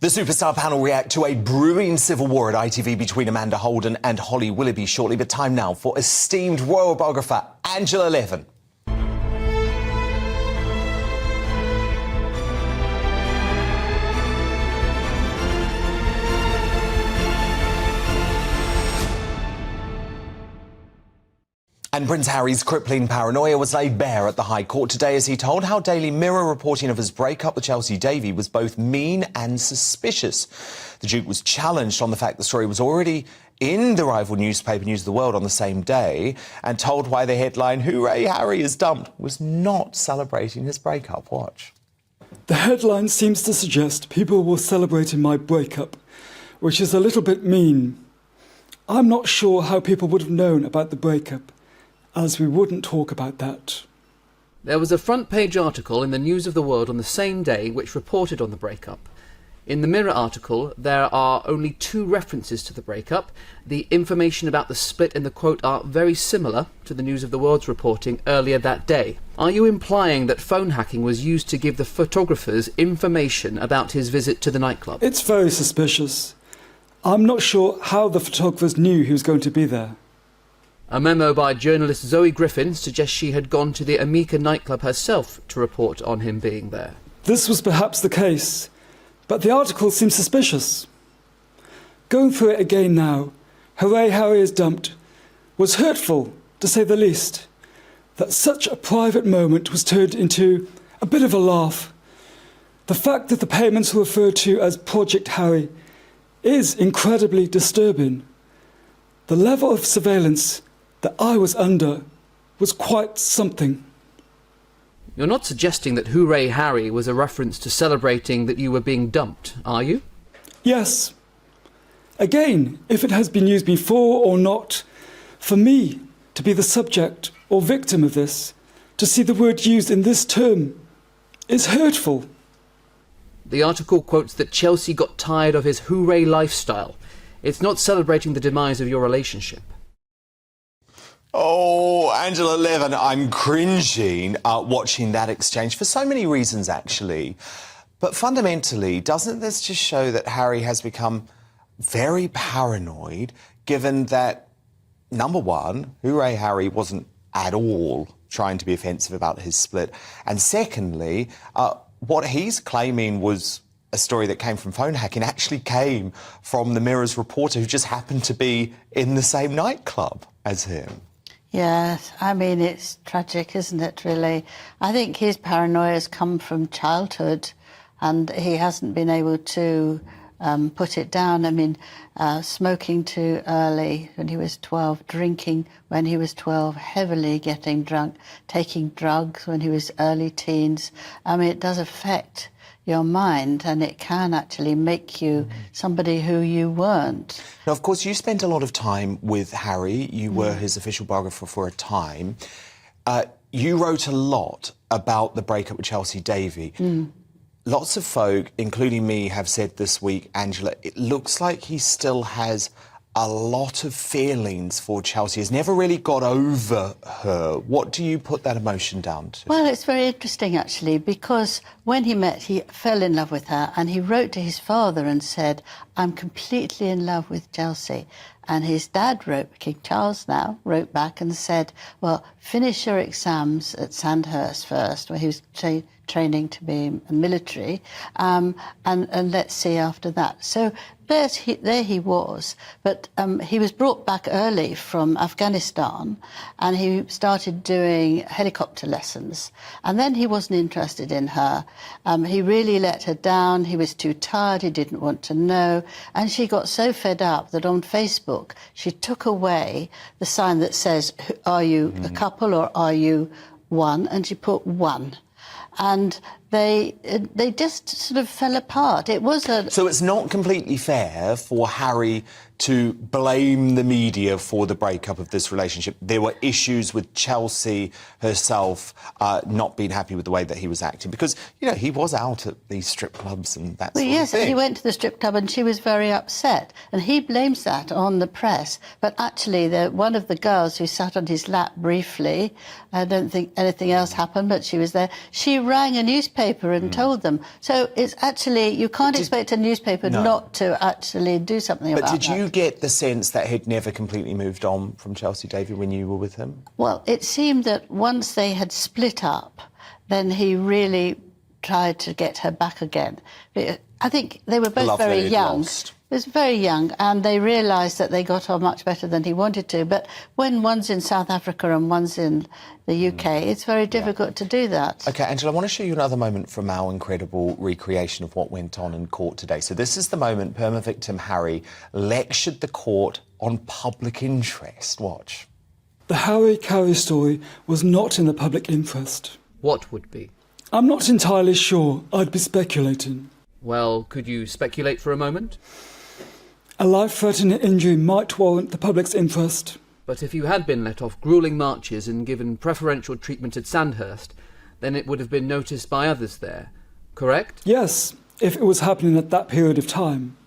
The Superstar panel react to a brewing civil war at ITV between Amanda Holden and Holly Willoughby shortly, but time now for esteemed royal biographer Angela Levin. And Prince Harry's crippling paranoia was laid bare at the High Court today as he told how Daily Mirror reporting of his breakup with Chelsea Davy was both mean and suspicious. The Duke was challenged on the fact the story was already in the rival newspaper News of the World on the same day and told why the headline, "Hooray, Harry is dumped," was not celebrating his breakup. Watch. The headline seems to suggest people were celebrating my breakup, which is a little bit mean. I'm not sure how people would have known about the breakup, as we wouldn't talk about that. There was a front-page article in the News of the World on the same day which reported on the breakup. In the Mirror article, there are only 2 references to the breakup. The information about the split in the quote are very similar to the News of the World's reporting earlier that day. Are you implying that phone hacking was used to give the photographers information about his visit to the nightclub? It's very suspicious. I'm not sure how the photographers knew he was going to be there. A memo by journalist Zoe Griffin suggests she had gone to the Amica nightclub herself to report on him being there. This was perhaps the case, but the article seems suspicious. Going through it again now, "Hooray, Harry is dumped," was hurtful, to say the least. That such a private moment was turned into a bit of a laugh. The fact that the payments were referred to as Project Harry is incredibly disturbing. The level of surveillance that I was under was quite something. You're not suggesting that Hooray Harry was a reference to celebrating that you were being dumped, are you? Yes. Again, if it has been used before or not, for me to be the subject or victim of this, to see the word used in this term, is hurtful. The article quotes that Chelsea got tired of his hooray lifestyle. It's not celebrating the demise of your relationship. Oh, Angela Levin, I'm cringing watching that exchange for so many reasons, actually. But fundamentally, doesn't this just show that Harry has become very paranoid, given that, number one, Hooray Harry wasn't at all trying to be offensive about his split, and secondly, what he's claiming was a story that came from phone hacking actually came from the Mirror's reporter who just happened to be in the same nightclub as him. Yes, I mean, it's tragic, isn't it, really? I think his paranoia has come from childhood and he hasn't been able to put it down. I mean, smoking too early when he was 12, drinking when he was 12, heavily getting drunk, taking drugs when he was early teens. I mean, it does affect your mind and it can actually make you somebody who you weren't. Now, of course, you spent a lot of time with Harry. You were his official biographer for a time. You wrote a lot about the breakup with Chelsea Davy. Lots of folk, including me, have said this week, Angela, it looks like he still has a lot of feelings for Chelsea. He's never really got over her. What do you put that emotion down to? Well, it's very interesting, actually, because when he met, he fell in love with her and he wrote to his father and said, "I'm completely in love with Chelsea." And his dad wrote, King Charles now, wrote back and said, "Well, finish your exams at Sandhurst first," where he was training to be military, and let's see after that. So there he was, but he was brought back early from Afghanistan and he started doing helicopter lessons, and then he wasn't interested in her. He really let her down. He was too tired, he didn't want to know, and she got so fed up that on Facebook she took away the sign that says, "Are you a couple or are you one?" and she put "one." And they just sort of fell apart. It was a... So it's not completely fair for Harry to blame the media for the breakup of this relationship. There were issues with Chelsea herself not being happy with the way that he was acting because, you know, he was out at these strip clubs and that sort of thing. Yes, he went to the strip club and she was very upset. And he blames that on the press. But actually, one of the girls who sat on his lap briefly, I don't think anything else happened, but she was there, she rang a newspaper newspaper and told them. So it's actually, you can't expect a newspaper not to actually do something about that. But did you get the sense that he'd never completely moved on from Chelsea Davy when you were with him? Well, it seemed that once they had split up, then he really tried to get her back again. I think they were both very young. He was very young, and they realised that they got on much better than he wanted to. But when one's in South Africa and one's in the UK, it's very difficult to do that. OK, Angela, I want to show you another moment from our incredible recreation of what went on in court today. So this is the moment Perma victim Harry lectured the court on public interest. Watch. The Harry Carey story was not in the public interest. What would be? I'm not entirely sure. I'd be speculating. Well, could you speculate for a moment? A life-threatening injury might warrant the public's interest. But if you had been let off gruelling marches and given preferential treatment at Sandhurst, then it would have been noticed by others there, correct? Yes, if it was happening at that period of time.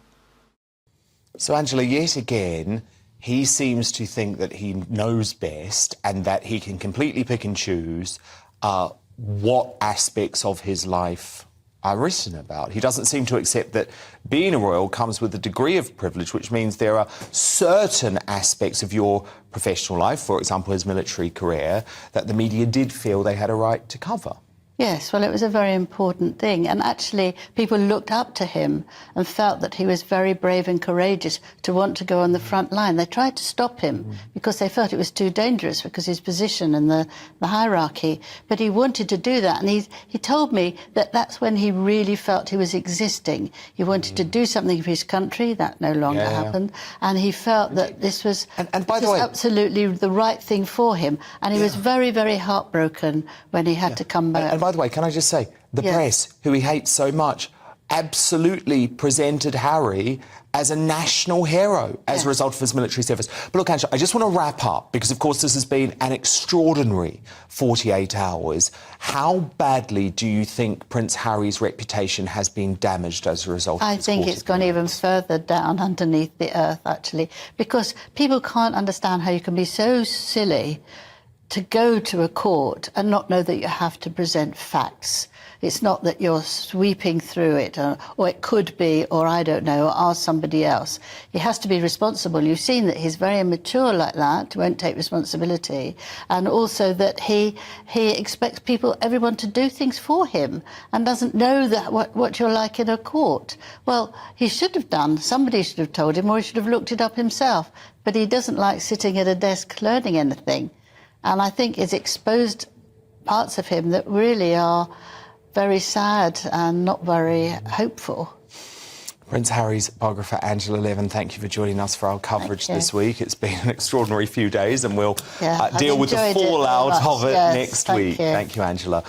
So, Angela, yet again, he seems to think that he knows best and that he can completely pick and choose what aspects of his life are written about. He doesn't seem to accept that being a royal comes with a degree of privilege, which means there are certain aspects of your professional life, for example, his military career, that the media did feel they had a right to cover. Yes, well, it was a very important thing. And actually, people looked up to him and felt that he was very brave and courageous to want to go on the front line. They tried to stop him because they felt it was too dangerous because his position in the hierarchy. But he wanted to do that. And he told me that that's when he really felt he was existing. He wanted to do something for his country. That no longer happened. And he felt that this was, and by the way, absolutely the right thing for him. And he was very, very heartbroken when he had to come back. And by the way, can I just say, the press, who he hates so much, absolutely presented Harry as a national hero as a result of his military service. But look, Angela, I just want to wrap up, because, of course, this has been an extraordinary 48 hours. How badly do you think Prince Harry's reputation has been damaged as a result of this? I think it's gone even further down underneath the earth, actually, because people can't understand how you can be so silly to go to a court and not know that you have to present facts. It's not that you're sweeping through it, or it could be, or I don't know, or ask somebody else. He has to be responsible. You've seen that he's very immature like that, won't take responsibility, and also that he expects everyone to do things for him and doesn't know that what you're like in a court. Well, he should have done. Somebody should have told him, or he should have looked it up himself. But he doesn't like sitting at a desk learning anything. And I think it's exposed parts of him that really are very sad and not very hopeful. Prince Harry's biographer Angela Levin, thank you for joining us for our coverage this week. It's been an extraordinary few days, and we'll deal with the fallout of it next week. Thank you, Angela.